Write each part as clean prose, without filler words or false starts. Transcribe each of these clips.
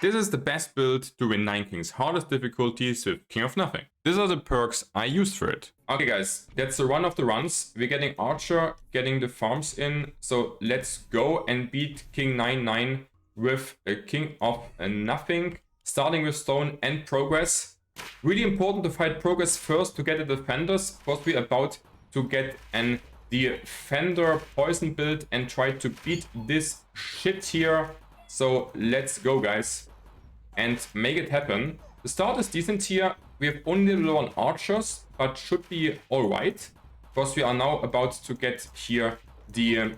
This is the best build to win 9 Kings, hardest difficulties with King of Nothing. These are the perks I used for it. Okay guys, that's the run of the runs. We're getting Archer, getting the farms in. So let's go and beat King 9-9 with a King of Nothing. Starting with Stone and Progress. Really important to fight Progress first to get the Defenders. Because we're about to get an Defender Poison build and try to beat this shit here. So let's go guys and make it happen. The start is decent here. We have only level 1 archers, but should be alright. Because we are now about to get here the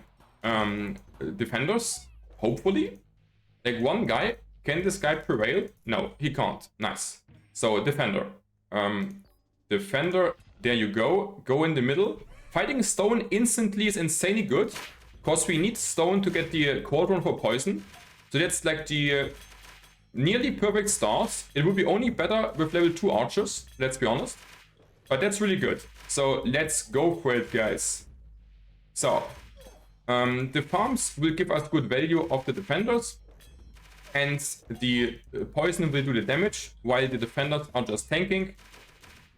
defenders, hopefully. Like one guy, can this guy prevail? No, he can't. Nice. So defender. Defender, there you go. Go in the middle. Fighting stone instantly is insanely good. Because we need stone to get the cauldron for poison. So that's like the nearly perfect start. It would be only better with level 2 archers, let's be honest. But that's really good. So let's go for it, guys. So, the farms will give us good value of the defenders. And the poison will do the damage, while the defenders are just tanking.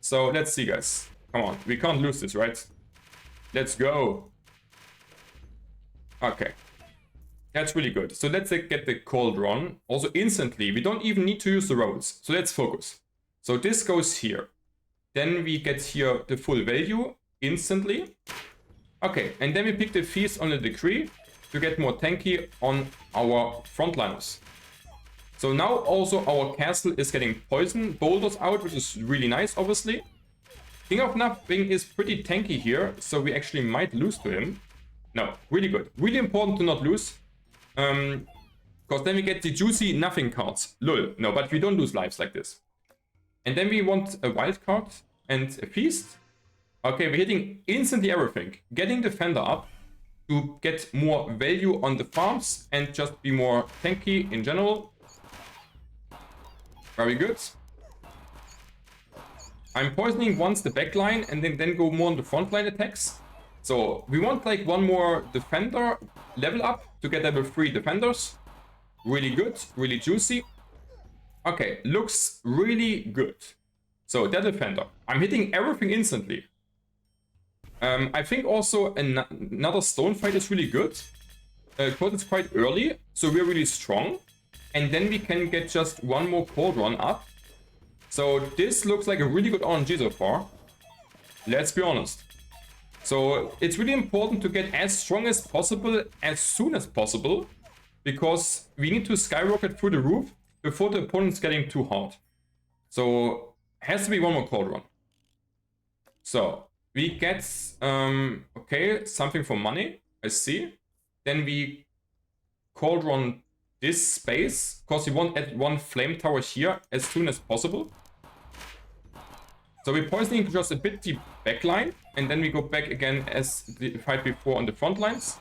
So let's see, guys. Come on, we can't lose this, right? Let's go. Okay. That's really good. So let's get the cauldron. Also instantly, we don't even need to use the roads. So let's focus. So this goes here. Then we get here the full value instantly. Okay, and then we pick the feast on the decree to get more tanky on our frontliners. So now also our castle is getting poison boulders out, which is really nice, obviously. King of Nothing is pretty tanky here, so we actually might lose to him. No, really good. Really important to not lose. Because then we get the juicy nothing cards. Lol. No, but we don't lose lives like this. And then we want a wild card and a feast. Okay, we're hitting instantly everything. Getting defender up to get more value on the farms and just be more tanky in general. Very good. I'm poisoning once the backline and then go more on the frontline attacks. So we want like one more defender level up to get level 3 defenders. Really good, really juicy. Okay, looks really good. So that defender. I'm hitting everything instantly. I think also another stone fight is really good. Because it's quite early, so we're really strong. And then we can get just one more cauldron up. So this looks like a really good RNG so far. Let's be honest. So it's really important to get as strong as possible, as soon as possible, because we need to skyrocket through the roof before the opponent's getting too hard. So has to be one more cauldron. So we get, okay, something for money, I see. Then we cauldron this space, because we want at one flame tower here as soon as possible. So we're poisoning just a bit the backline, and then we go back again as the fight before on the front lines.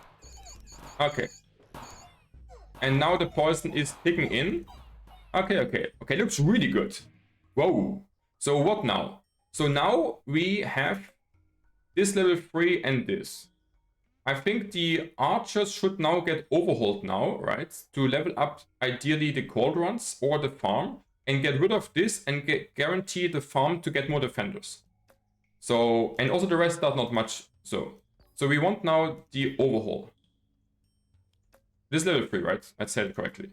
Okay. And now the poison is kicking in. Okay, looks really good. Whoa. So what now? So now we have this level 3 and this. I think the archers should now get overhauled now, right? To level up ideally the cauldrons or the farm. And get rid of this and guarantee the farm to get more defenders. So, and also the rest does not much so. So we want now the overhaul. This is level 3, right? I said it correctly.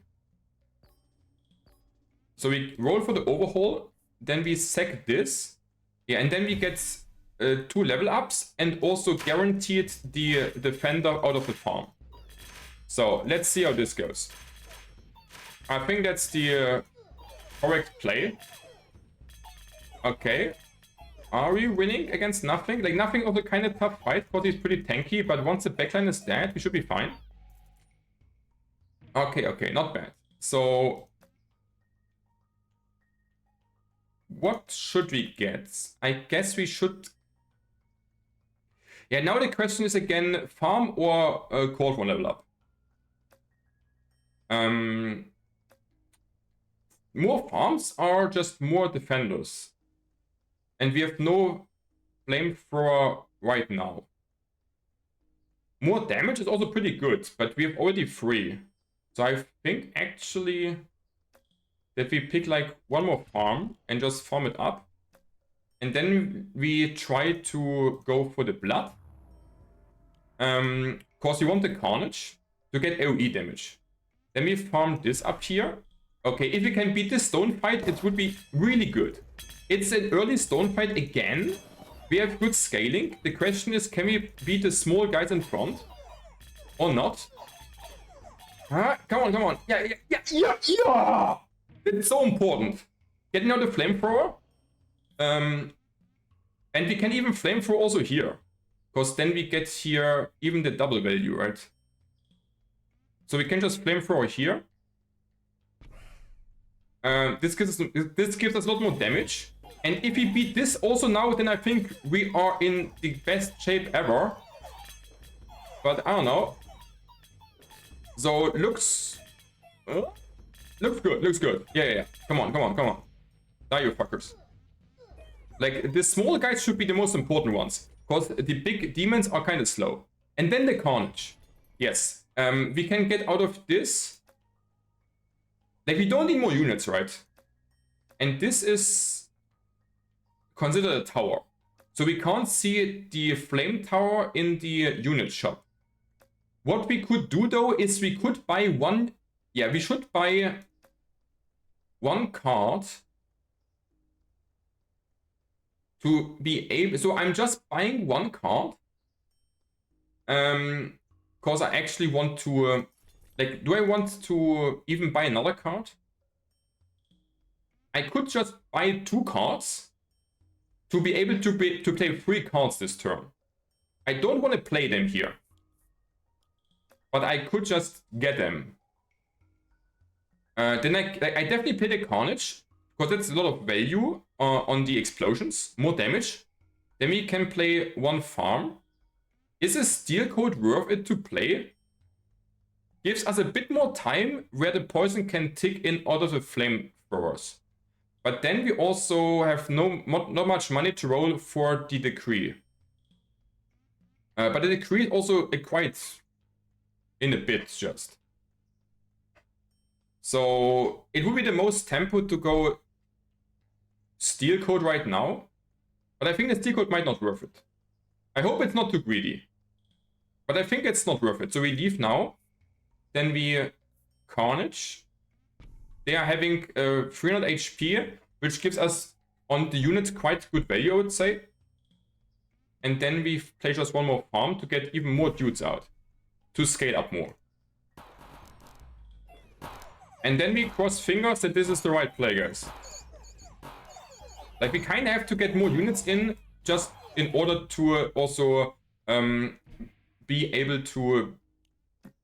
So we roll for the overhaul, then we sack this. Yeah, and then we get 2 level ups and also guaranteed the defender out of the farm. So let's see how this goes. I think that's the correct play. Okay. Are we winning against Nothing? Like, Nothing also kind of tough fight because he's pretty tanky, but once the backline is dead, we should be fine. Okay, not bad. So, what should we get? I guess we should... Yeah, now the question is again, farm or cauldron level up? More farms are just more defenders. And we have no flamethrower right now. More damage is also pretty good, but we have already 3. So I think actually that we pick like one more farm and just farm it up. And then we try to go for the blood. Cause we want the carnage to get AoE damage. Then we farm this up here. Okay, if we can beat this stone fight, it would be really good. It's an early stone fight again. We have good scaling. The question is, can we beat the small guys in front? Or not? Huh? Come on, come on. Yeah. It's so important. Getting out the flamethrower. And we can even flamethrower also here. Because then we get here even the double value, right? So we can just flamethrower here. This gives us a lot more damage. And if we beat this also now, then I think we are in the best shape ever. But I don't know. So it looks good. Yeah. Come on. Die, you fuckers. Like, the small guys should be the most important ones. Because the big demons are kind of slow. And then the carnage. Yes. We can get out of this. Like, we don't need more units, right? And this is considered a tower. So we can't see the flame tower in the unit shop. What we could do though is we could buy one. Yeah, we should buy one card to be able. So I'm just buying one card. Because I actually want to. Like, do I want to even buy another card? I could just buy 2 cards to be able to play 3 cards this turn. I don't want to play them here. But I could just get them. Then I definitely play the Carnage, because that's a lot of value on the explosions, more damage. Then we can play 1 farm. Is a steel code worth it to play? Gives us a bit more time where the poison can tick in out of the flamethrowers. But then we also have not much money to roll for the decree. But the decree is also quite in a bit just. So it would be the most tempo to go steel code right now. But I think the steel code might not worth it. I hope it's not too greedy. But I think it's not worth it. So we leave now. Then we Carnage. They are having 300 HP, which gives us on the unit quite good value, I would say. And then we play just 1 more farm to get even more dudes out. To scale up more. And then we cross fingers that this is the right play, guys. Like, we kind of have to get more units in just in order to also be able to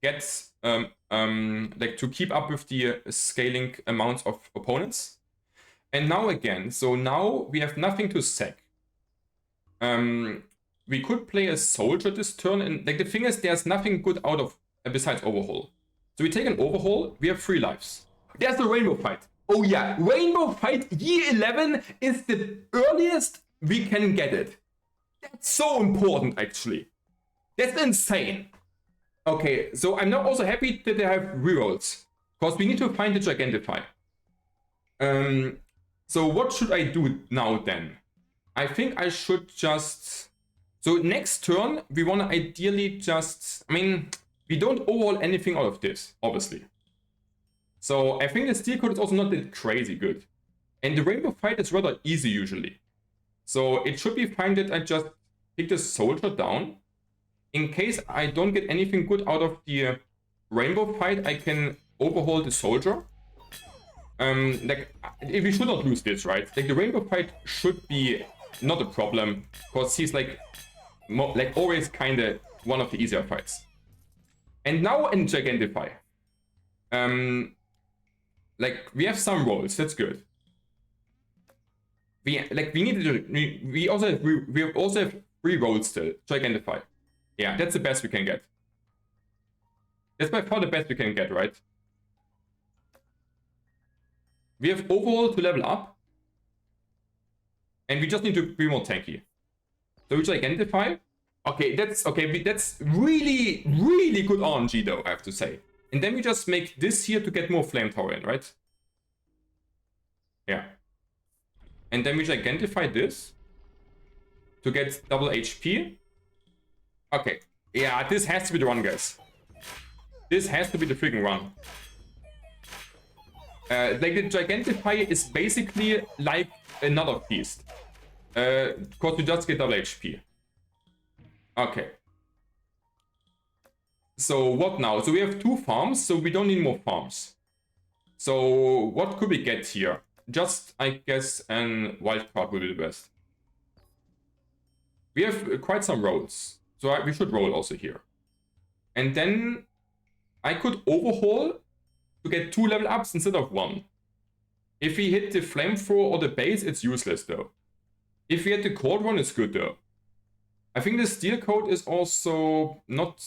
get like to keep up with the scaling amounts of opponents. And now again, so now we have nothing to sack. We could play a soldier this turn, and like the thing is, there's nothing good out of besides overhaul. So we take an overhaul, we have 3 lives. There's the rainbow fight. Oh yeah, rainbow fight year 11 is the earliest we can get it. That's so important actually. That's insane. Okay, so I'm now also happy that they have rerolls, because we need to find the Gigantify. So what should I do now then? I think I should just... So next turn, we want to ideally just... I mean, we don't overhaul anything out of this, obviously. So I think the steel code is also not that crazy good. And the rainbow fight is rather easy usually. So it should be fine that I just take the soldier down. In case I don't get anything good out of the rainbow fight, I can overhaul the soldier. Like, we should not lose this, right? Like, the rainbow fight should be not a problem, because he's like always kind of one of the easier fights. And now in Gigantify, like, we have some rolls, that's good. We also have 3 rolls still. Gigantify. Yeah, that's the best we can get. That's by far the best we can get, right? We have overall to level up. And we just need to be more tanky. So we Gigantify. Okay, that's really, really good RNG though, I have to say. And then we just make this here to get more flame tower in, right? Yeah. And then we gigantify this to get double HP. Okay. Yeah, this has to be the run, guys. This has to be the freaking run. Like the gigantify is basically like another feast. Because you just get double HP. Okay. So what now? So we have 2 farms, so we don't need more farms. So what could we get here? Just, I guess, an wildcard would be the best. We have quite some rolls, so we should roll also here. And then I could overhaul to get 2 level ups instead of 1. If we hit the flamethrower or the base, it's useless though. If we hit the cold one, it's good though. I think the steel coat is also not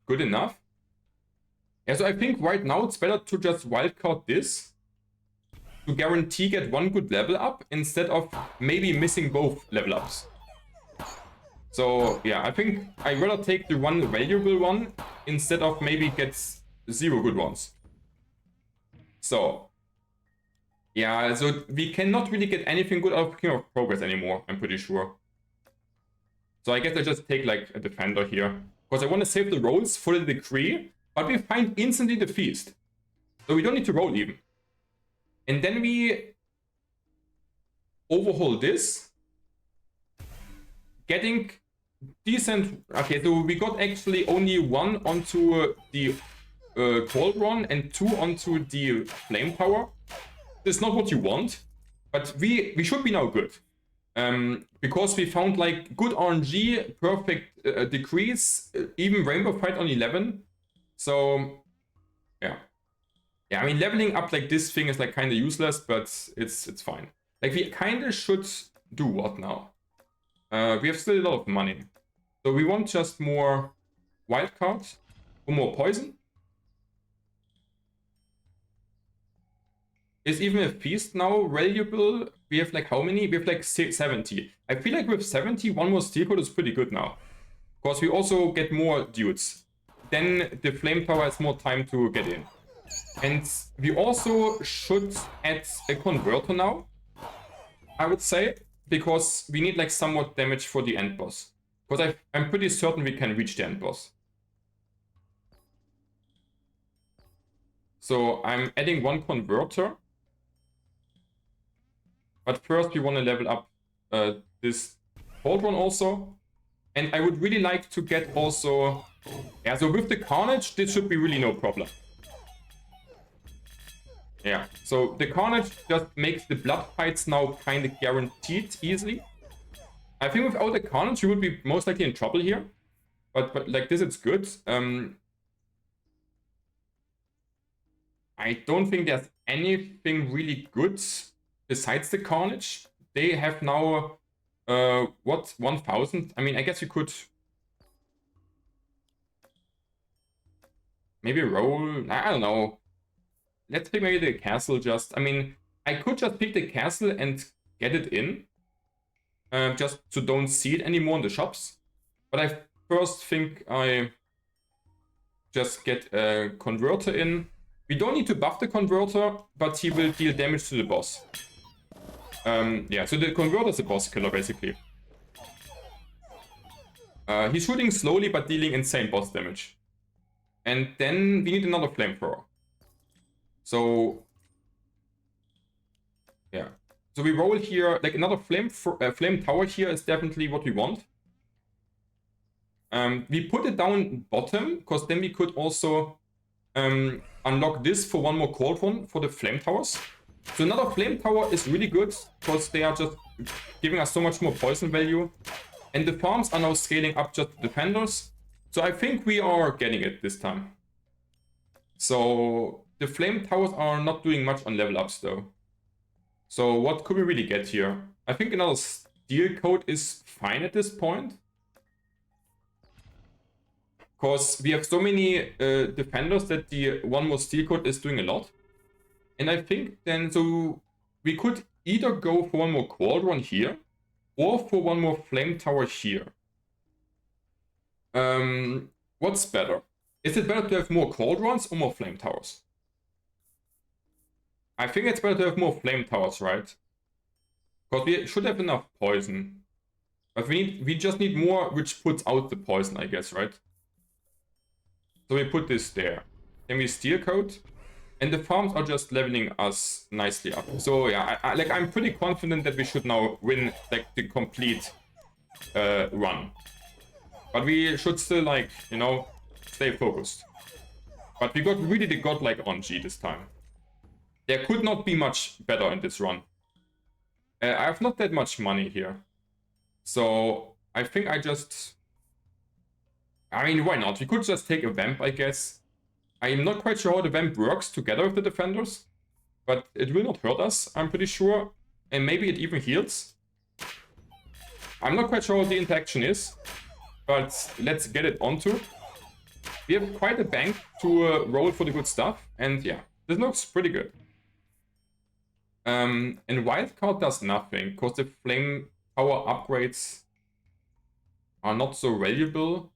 good enough. Yeah, so I think right now it's better to just wildcard this to guarantee get 1 good level up instead of maybe missing both level ups. So yeah, I think I'd rather take the 1 valuable one instead of maybe get 0 good ones. So yeah, so we cannot really get anything good out of King of Progress anymore, I'm pretty sure. So I guess I just take like a defender here. Because I want to save the rolls for the decree, but we find instantly the feast. So we don't need to roll even. And then we overhaul this. Getting decent... Okay, so we got actually only 1 onto the Cauldron and 2 onto the Flame Tower. That's not what you want, but we should be now good. Because we found like good RNG, perfect decrease, even Rainbow Fight on 11. So, yeah. Yeah, I mean, leveling up like this thing is like kind of useless, but it's fine. Like, we kind of should do what now? We have still a lot of money. So we want just more wildcards, or more poison. Is even a feast now valuable? We have like how many? We have like 70. I feel like with 70, 1 more steel code is pretty good now. Because we also get more dudes. Then the flame tower has more time to get in. And we also should add a converter now, I would say. Because we need like somewhat damage for the end boss. Because I'm pretty certain we can reach the end boss. So I'm adding 1 converter. But first we want to level up this cold one also. And I would really like to get also... Yeah, so with the Carnage, this should be really no problem. Yeah, so the Carnage just makes the blood fights now kind of guaranteed easily. I think without the Carnage, you would be most likely in trouble here. But like this, it's good. I don't think there's anything really good besides the Carnage. They have now, what, 1000? I mean, I guess you could maybe roll, I don't know. Let's pick maybe the castle just, I mean, I could just pick the castle and get it in. Just so don't see it anymore in the shops. But I first think I just get a converter in. We don't need to buff the converter, but he will deal damage to the boss. Yeah, so the converter is a boss killer, basically. He's shooting slowly, but dealing insane boss damage. And then we need another flamethrower. So, yeah. So we roll here, like another flame tower here is definitely what we want. We put it down bottom, because then we could also unlock this for 1 more cold one for the flame towers. So another flame tower is really good, because they are just giving us so much more poison value. And the farms are now scaling up just the defenders. So I think we are getting it this time. So the flame towers are not doing much on level ups though. So what could we really get here? I think another steel coat is fine at this point. Because we have so many defenders that the 1 more steel coat is doing a lot. And I think then, so we could either go for 1 more Cauldron here, or for 1 more Flame Tower here. What's better? Is it better to have more Cauldrons or more Flame Towers? I think it's better to have more flame towers, right? Because we should have enough poison. But we just need more which puts out the poison, I guess, right? So we put this there. Then we steel coat. And the farms are just leveling us nicely up. So yeah, I'm pretty confident that we should now win like the complete run. But we should still like, you know, stay focused. But we really the godlike on G this time. There could not be much better in this run. I have not that much money here. So I think I mean, why not? We could just take a vamp, I guess. I'm not quite sure how the vamp works together with the defenders. But it will not hurt us, I'm pretty sure. And maybe it even heals. I'm not quite sure what the interaction is. But let's get it onto. We have quite a bank to roll for the good stuff. And yeah, this looks pretty good. And wildcard does nothing, because the flame power upgrades are not so valuable.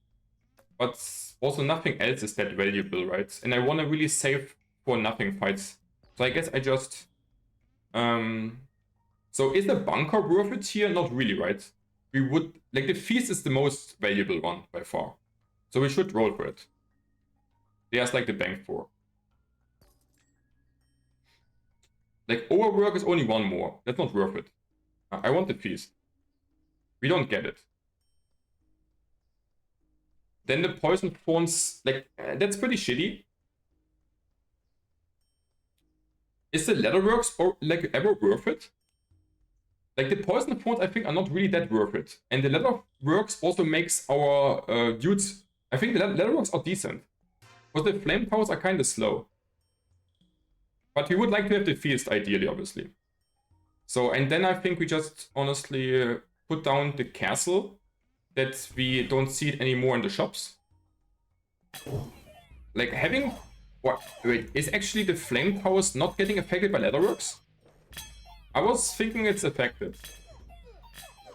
But also nothing else is that valuable, right? And I want to really save for nothing fights. So I guess I just... So is the bunker worth it here? Not really, right? We would... Like, the feast is the most valuable one by far. So we should roll for it. There's like the bank for. Like, overwork is only one more. That's not worth it. I want the feast. We don't get it. Then the poison thorns, like, that's pretty shitty. Is the leatherworks or like ever worth it? Like the poison thorns, I think, are not really that worth it. And the leatherworks also makes our dudes. I think the leatherworks are decent, but the flame powers are kind of slow. But we would like to have the feast ideally, obviously. So, and then I think we just honestly put down the castle that we don't see it anymore in the shops. Like having... What? Wait, is actually the flame powers not getting affected by leatherworks? I was thinking it's affected.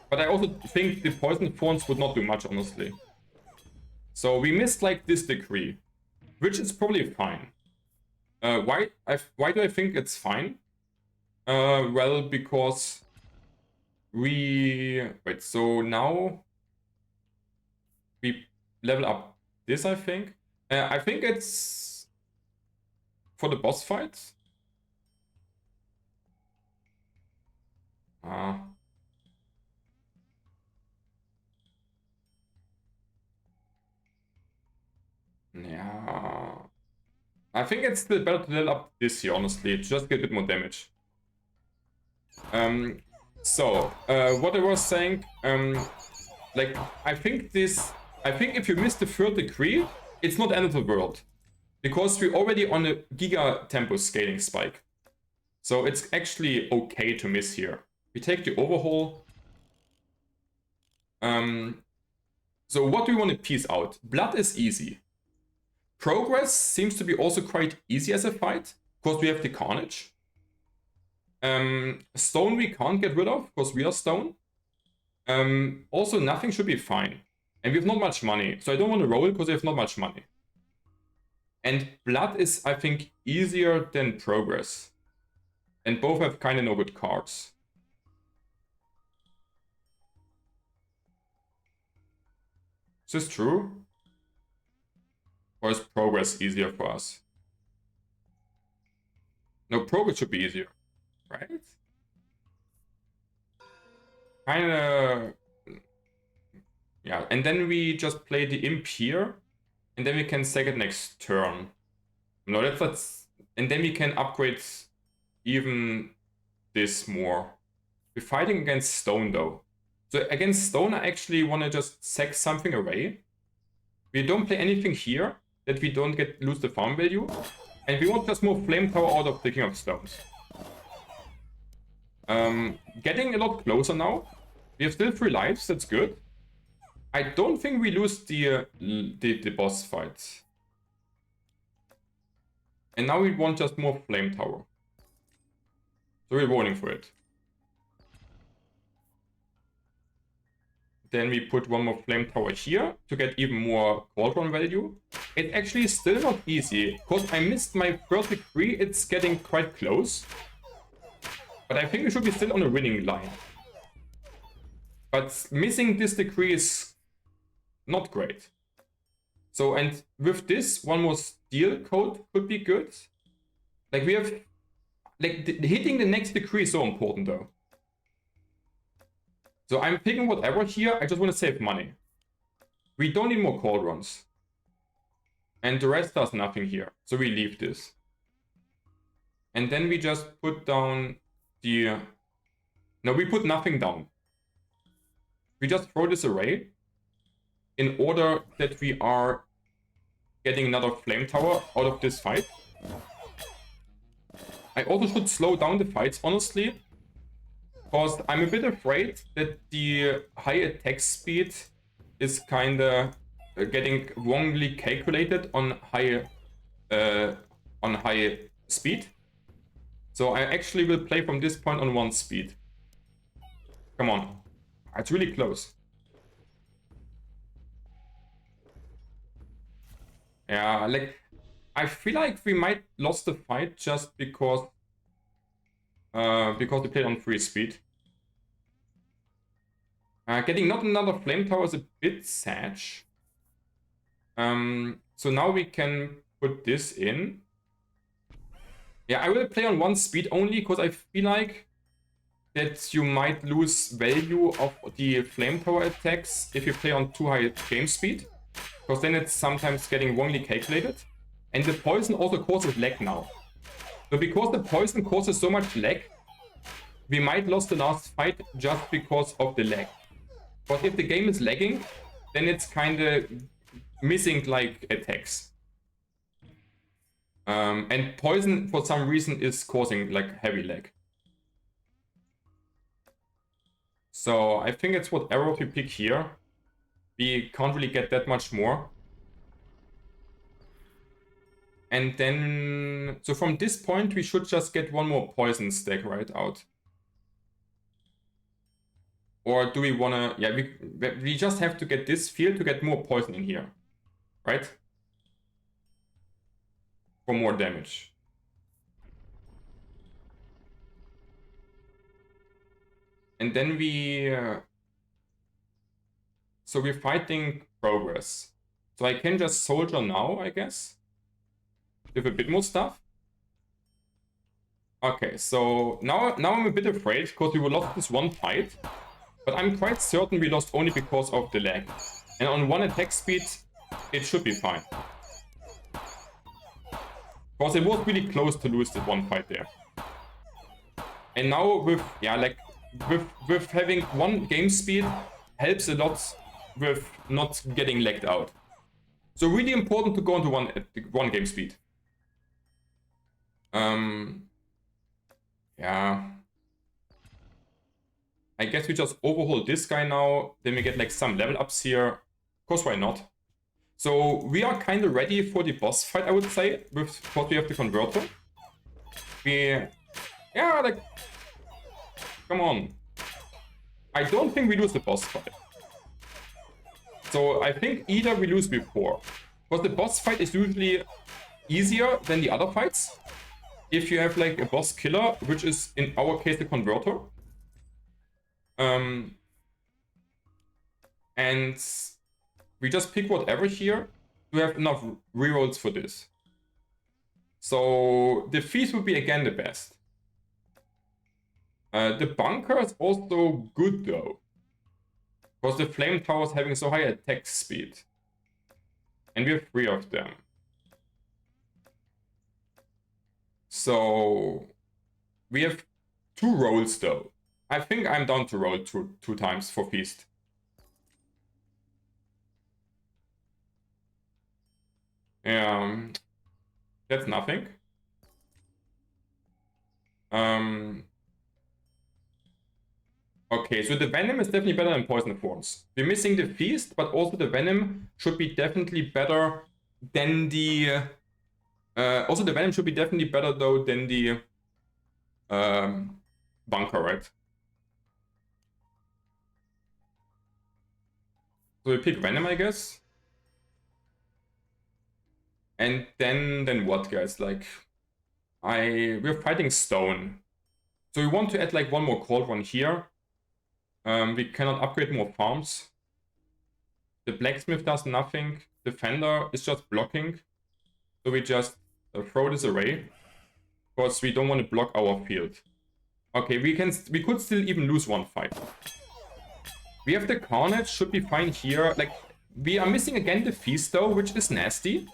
But I also think the poison thorns would not do much, honestly. So we missed like this decree, which is probably fine. Why do I think it's fine? Well, because we... Wait, so now we level up this, I think. I think it's for the boss fight. Yeah. I think it's still better to level up this here, honestly. Just get a bit more damage. So, what I was saying, like, I think if you miss the third decree, it's not end of the world. Because we're already on a Giga Tempo scaling spike. So it's actually okay to miss here. We take the overhaul. So what do we want to piece out? Blood is easy. Progress seems to be also quite easy as a fight. Of course, we have the Carnage. Stone we can't get rid of, because we are stone. Also, nothing should be fine. And we have not much money, so I don't want to roll because we have not much money. And blood is, I think, easier than progress. And both have kind of no good cards. Is this true? Or is progress easier for us? No, progress should be easier, right? Kinda... Yeah, and then we just play the imp here. And then we can sack it next turn. No, that's... And then we can upgrade even this more. We're fighting against stone, though. So against stone, I actually want to just sack something away. We don't play anything here that we don't lose the farm value. And we want just more flame tower out of the King of Stones. Getting a lot closer now. We have still 3 lives, that's good. I don't think we lose the boss fight. And now we want just more flame tower. So we're rolling for it. then we put one more flame tower here to get even more cauldron value. It actually is still not easy, because I missed my first decree. It's getting quite close. But I think we should be still on a winning line. But missing this decree is not great. So, and with this, one more steel code could be good. Like, we have... Like, hitting the next decree is so important, though. So I'm picking whatever here. I just want to save money. We don't need more cauldrons. And the rest does nothing here. So we leave this. And then we just put down the... No, we put nothing down. We just throw this away in order that we are getting another flame tower out of this fight. I also should slow down the fights, honestly. Because I'm a bit afraid that the high attack speed is kinda getting wrongly calculated on high speed. So I actually will play from this point on 1 speed. Come on. It's really close. Yeah, like, I feel like we might lost the fight just because we played on 3 speed. Getting not another flame tower is a bit sad. So now we can put this in. Yeah, I will play on 1 speed only because I feel like that you might lose value of the flame tower attacks if you play on too high game speed. Because then it's sometimes getting wrongly calculated. And the poison also causes lag now. So because the poison causes so much lag, we might lose the last fight just because of the lag. But if the game is lagging, then it's kinda missing like attacks. And poison for some reason is causing like heavy lag. So I think it's whatever we pick here. We can't really get that much more. And then, so from this point, we should just get one more poison stack right out. Or do we wanna, yeah, we just have to get this field to get more poison in here, right? For more damage. And then so we're fighting progress. So I can just soldier now, I guess. With a bit more stuff. Okay, so now I'm a bit afraid because we lost this one fight. But I'm quite certain we lost only because of the lag. And on 1 attack speed, it should be fine. Because it was really close to lose this one fight there. And now with, yeah, like, with having 1 game speed helps a lot with not getting lagged out. So really important to go into one game speed. Yeah. I guess we just overhaul this guy now. Then we get like some level ups here. Of course, why not? So we are kind of ready for the boss fight, I would say, with what we have the converter. Yeah, like, come on. I don't think we lose the boss fight. So I think either we lose before. Because the boss fight is usually easier than the other fights. If you have like a boss killer, which is in our case the converter. And we just pick whatever here to have enough rerolls for this. So the feast would be again the best. The bunker is also good though. Because the flame tower is having so high attack speed. And we have 3 of them. So we have 2 rolls though. I think I'm down to roll two times for feast. That's nothing. Okay, so the venom is definitely better than poison forms. We're missing the feast, but also the venom should be definitely better than the... also the venom should be definitely better though than the bunker, right? So we pick Venom, I guess. And then what, guys? Like, we're fighting Stone. So we want to add like one more Cauldron here. We cannot upgrade more farms. The Blacksmith does nothing. Defender is just blocking. So we just throw this away. Because we don't want to block our field. Okay, we could still even lose one fight. We have the Carnage, should be fine here. Like, we are missing again the Feast though, which is nasty.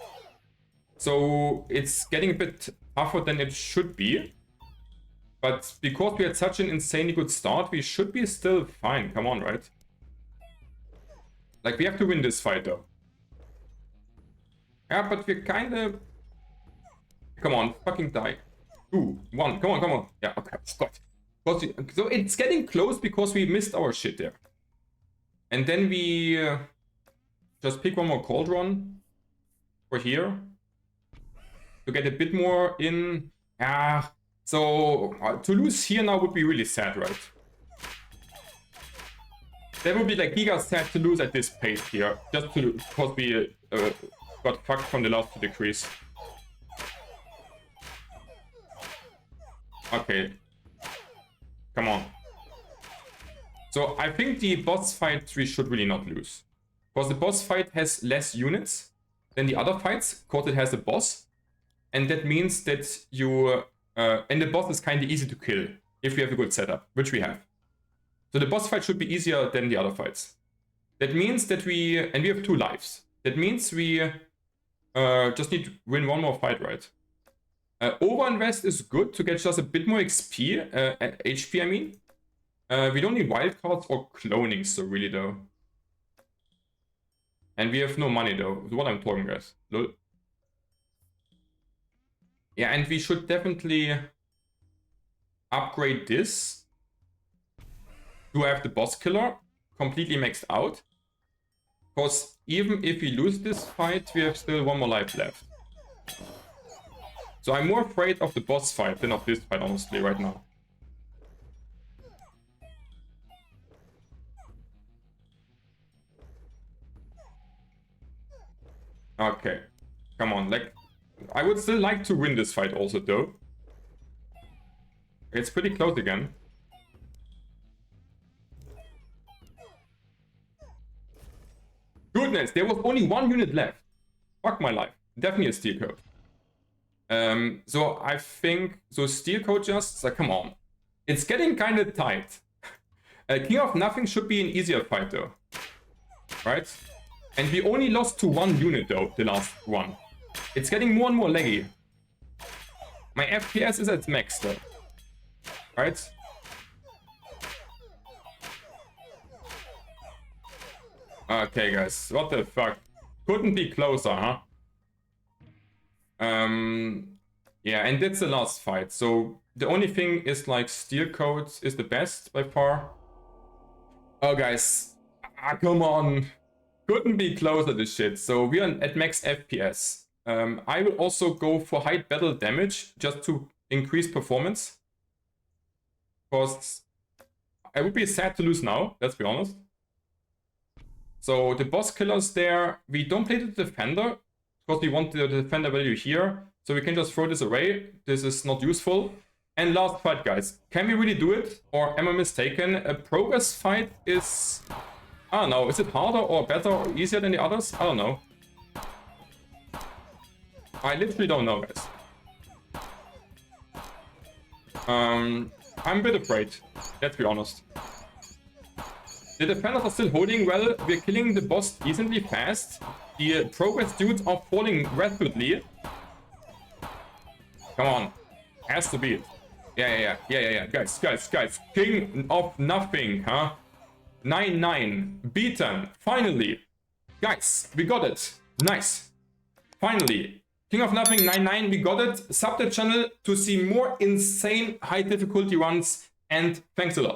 So it's getting a bit tougher than it should be. But because we had such an insanely good start, we should be still fine. Come on, right? Like, we have to win this fight though. Yeah, but we're kinda... Come on, fucking die. 2, 1, come on, come on. Yeah, okay, God. So it's getting close because we missed our shit there. And then we just pick one more Cauldron for here. To get a bit more in. Yeah, so to lose here now would be really sad, right? That would be like giga sad to lose at this pace here. Just because we got fucked from the last 2 decrees. Okay. Come on. So I think the boss fight we should really not lose. Because the boss fight has less units than the other fights, because it has a boss. And that means that you... and the boss is kind of easy to kill, if you have a good setup, which we have. So the boss fight should be easier than the other fights. That means that we... And we have 2 lives. That means we just need to win one more fight, right? Overinvest is good to get just a bit more XP, HP I mean. We don't need wildcards or cloning so really though. And we have no money though, what I'm talking guys. Lol. Yeah, and we should definitely upgrade this to have the boss killer completely maxed out. Because even if we lose this fight, we have still one more life left. So I'm more afraid of the boss fight than of this fight, honestly, right now. Okay. Come on, like... I would still like to win this fight also, though. It's pretty close again. Goodness, there was only 1 unit left. Fuck my life. Definitely a steel code. So I think... So steel code just... Like, come on. It's getting kind of tight. King of Nothing should be an easier fight, though. Right? And we only lost to 1 unit, though, the last one. It's getting more and more laggy. My FPS is at max, though. Right? Okay, guys. What the fuck? Couldn't be closer, huh? Yeah, and that's the last fight. So the only thing is like steel codes is the best by far. Oh, guys. Come on. Couldn't be closer this shit. So we are at max FPS. I will also go for high battle damage just to increase performance. Because I would be sad to lose now, let's be honest. So the boss killers there, we don't play the defender because we want the defender value here. So we can just throw this away. This is not useful. And last fight, guys. Can we really do it? Or am I mistaken? A progress fight is... I don't know. Is it harder or better or easier than the others? I don't know. I literally don't know, guys. I'm a bit afraid. Let's be honest. The defenders are still holding well. We're killing the boss decently fast. The progress dudes are falling rapidly. Come on. Has to be it. Yeah. Guys. King of Nothing, huh? 9-9. Beaten. Finally. Guys, we got it. Nice. Finally. King of Nothing 9-9. We got it. Sub the channel to see more insane high difficulty runs. And thanks a lot.